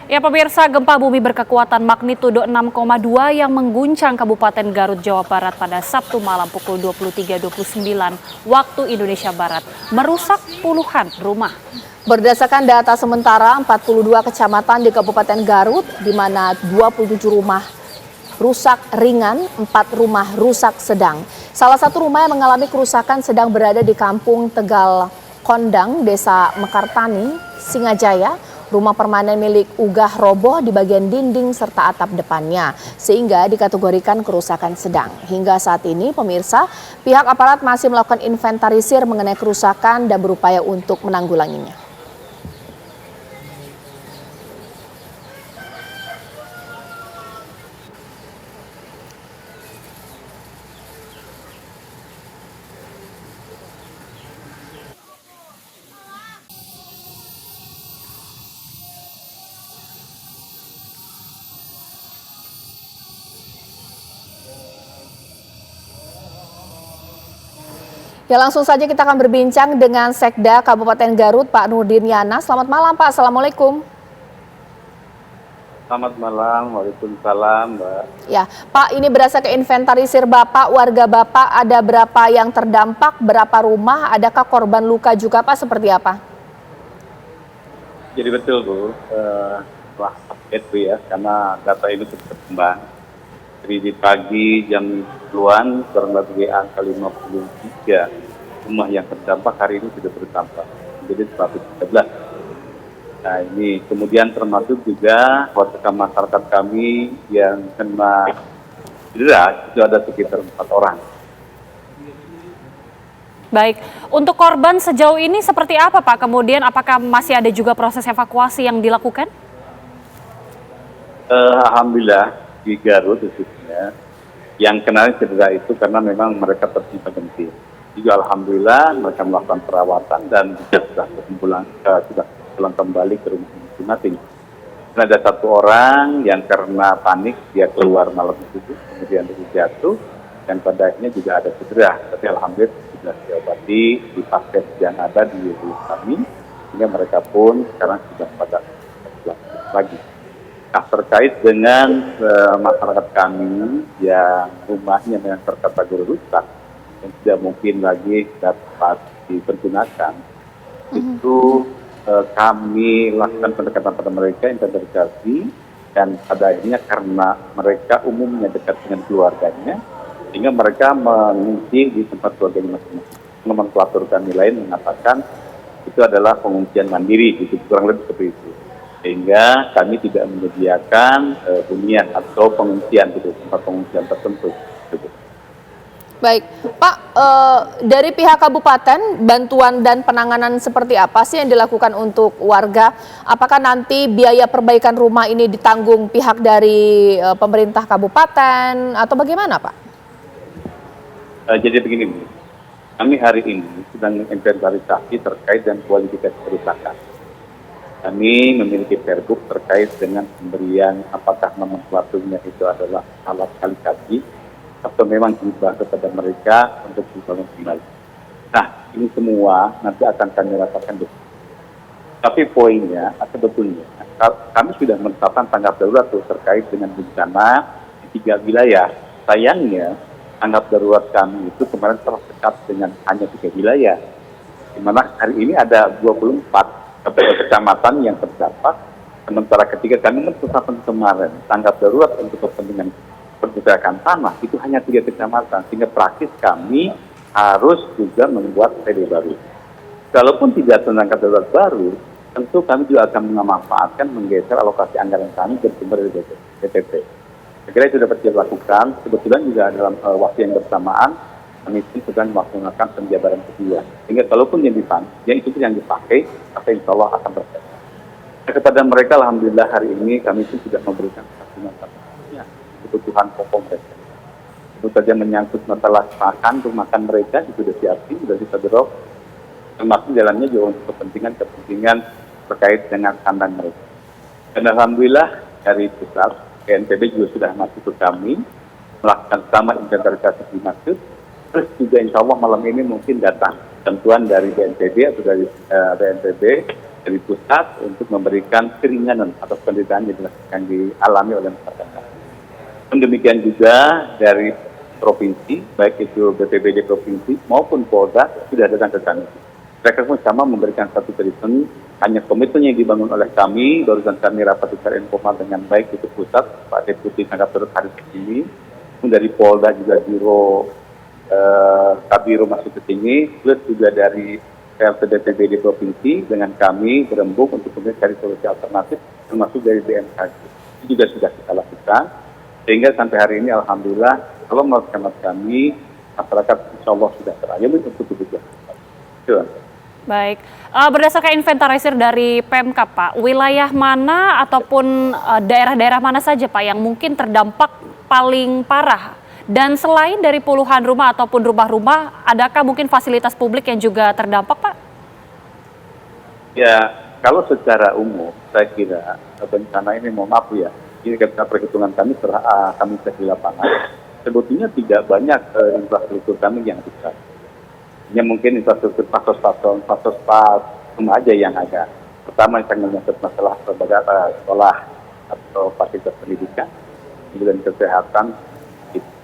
Ya pemirsa, gempa bumi berkekuatan magnitudo 6,2 yang mengguncang Kabupaten Garut, Jawa Barat pada Sabtu malam pukul 23.29 waktu Indonesia Barat merusak puluhan rumah. Berdasarkan data sementara, 42 kecamatan di Kabupaten Garut, di mana 27 rumah rusak ringan, 4 rumah rusak sedang. Salah satu rumah yang mengalami kerusakan sedang berada di Kampung Tegal Kondang, Desa Mekartani, Singajaya. Rumah permanen milik Ugah roboh di bagian dinding serta atap depannya, sehingga dikategorikan kerusakan sedang. Hingga saat ini, pemirsa, pihak aparat masih melakukan inventarisir mengenai kerusakan dan berupaya untuk menanggulanginya. Ya, langsung saja kita akan berbincang dengan Sekda Kabupaten Garut, Pak Nurdin Yana. Selamat malam, Pak. Assalamualaikum. Selamat malam, waalaikumsalam, Mbak. Ya, Pak, ini berdasarkan inventarisir Bapak, warga Bapak ada berapa yang terdampak, berapa rumah, adakah korban luka juga, Pak, seperti apa? Jadi betul, Bu, setelah update, Bu, ya, karena data ini terus berkembang. Jadi di pagi jam 10-an, kurang lebih angka 53 rumah yang terdampak hari ini sudah bertambah, menjadi 113. Nah, ini kemudian termasuk juga warga masyarakat kami yang kena cedera, itu ada sekitar 4 orang. Baik, untuk korban sejauh ini seperti apa Pak? Kemudian apakah masih ada juga proses evakuasi yang dilakukan? Alhamdulillah di Garut khususnya yang kena cedera itu karena memang mereka tertimpa genting. Juga alhamdulillah mereka melakukan perawatan dan sudah pulang kembali ke rumah masing-masing. Dan ada 1 orang yang karena panik dia keluar malam itu, kemudian dia jatuh dan pada akhirnya juga ada cedera. Tapi alhamdulillah sudah diobati di pasien yang ada di rumah kami, sehingga mereka pun sekarang sudah pada lagi. Nah, terkait dengan masyarakat kami yang rumahnya yang terkategori rusak yang tidak mungkin lagi dapat dipergunakan, itu kami lakukan pendekatan pada mereka, inventarisasi, dan pada akhirnya karena mereka umumnya dekat dengan keluarganya, sehingga mereka mengungsi di tempat keluarganya masing-masing. Nomenklatur kami lain mengatakan itu adalah pengungsian mandiri, gitu, kurang lebih seperti itu. Sehingga kami tidak menyediakan hunian atau pengungsian gitu, tempat pengungsian tertentu. Gitu. Baik, Pak, dari pihak kabupaten, bantuan dan penanganan seperti apa sih yang dilakukan untuk warga? Apakah nanti biaya perbaikan rumah ini ditanggung pihak dari pemerintah kabupaten atau bagaimana, Pak? Jadi begini, Bu. Kami hari ini sedang inventarisasi terkait dengan kualifikasi kerusakan. Kami memiliki perbuk terkait dengan pemberian apakah nomenklaturnya itu adalah alat kali atau memang hibah kepada mereka untuk dibangun kembali. Nah, ini semua nanti akan kami rasakan besok. Tapi poinnya, sebetulnya kami sudah menetapkan tanggap darurat terkait dengan bencana di 3 wilayah. Sayangnya, tanggap darurat kami itu kemarin tersekat dengan hanya 3 wilayah. Di mana hari ini ada 24 kecamatan yang terdampak, sementara ketika kami menetapkan kemarin tanggap darurat untuk kepentingan pergerakan tanah itu hanya 3 kecamatan, sehingga praktis kami harus juga membuat PD baru. Kalaupun tidak tanggap darurat baru, tentu kami juga akan memanfaatkan menggeser alokasi anggaran kami bersumber dari BPT. Saya kira itu dapat dilakukan. Kebetulan juga dalam waktu yang bersamaan kami sedang melaksanakan penjabaran kedua. Sehingga kalaupun yang itu yang dipakai, maka insya Allah akan berhasil. Kepada mereka, alhamdulillah hari ini kami pun sudah memberikan kebutuhan pokok mereka. Tentu saja menyangkut masalah makan mereka itu sudah siapin, sudah ditadrok. Termasuk jalannya juga untuk kepentingan terkait dengan kandang mereka. Dan alhamdulillah dari pusat, BNPB juga sudah masuk ke kami, melakukan sama inventarisasi dimaksud. Terus juga insya Allah malam ini mungkin datang bantuan dari BNPB atau dari BNPB dari pusat untuk memberikan keringanan atas penderitaan yang dialami oleh masyarakat. Dan demikian juga dari provinsi, baik itu BPBD provinsi maupun Polda sudah datang ke kami. Mereka pun sama memberikan satu komitmen, hanya komitmen yang dibangun oleh kami, barusan kami rapat secara informal dengan baik itu pusat, Pak Deputi Angkatan Haris ini, dari Polda juga Biro Kabiro masuk ke sini, plus juga dari PLT BPBD provinsi dengan kami berembuk untuk kemudian cari solusi alternatif, termasuk dari BMKG. Itu juga sudah kita lakukan, sehingga sampai hari ini alhamdulillah, kalau menurut kami, masyarakat insya Allah sudah terayomi untuk kebutuhan. Baik, berdasarkan inventarisir dari Pemkab Pak, wilayah mana ataupun daerah-daerah mana saja Pak yang mungkin terdampak paling parah? Dan selain dari puluhan rumah ataupun rumah-rumah, adakah mungkin fasilitas publik yang juga terdampak Pak? Ya, kalau secara umum, saya kira bencana ini, mohon maaf ya, ini karena perhitungan kami setelah kami cek di lapangan, sebetulnya tidak banyak infrastruktur kami yang besar. Hanya mungkin infrastruktur pasos-pasos cuma aja yang ada. Pertama yang menyangkut masalah sekolah atau fasilitas pendidikan, kemudian kesehatan.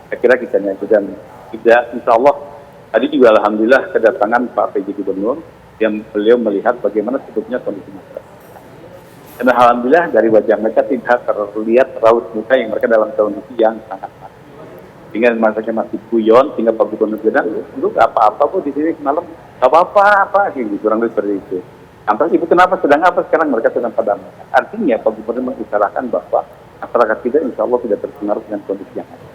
Saya kira kita dan tidak, insya Allah tadi juga alhamdulillah kedatangan Pak PJ Gubernur yang beliau melihat bagaimana sebetulnya kondisi masyarakat. Dan alhamdulillah dari wajah mereka tidak terlihat raut muka yang mereka dalam kondisi yang sangat panas. Sehingga masanya masih guyon, sehingga Pak Gubernur bilang, lu nggak apa-apa bu di sini semalam, nggak apa-apa, gitu, kurang lebih seperti itu. Lantas ibu kenapa, sedang apa sekarang mereka sedang padam. Artinya Pak Gubernur mengisyaratkan bahwa masyarakat kita insya Allah tidak terpengaruh dengan kondisi yang ada.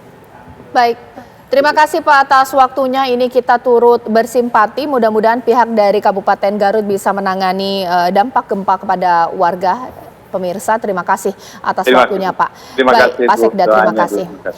Baik, terima kasih Pak atas waktunya. Ini kita turut bersimpati. Mudah-mudahan pihak dari Kabupaten Garut bisa menangani dampak gempa kepada warga. Pemirsa, terima kasih atas waktunya Pak. Terima kasih, Pak Sekda, terima kasih.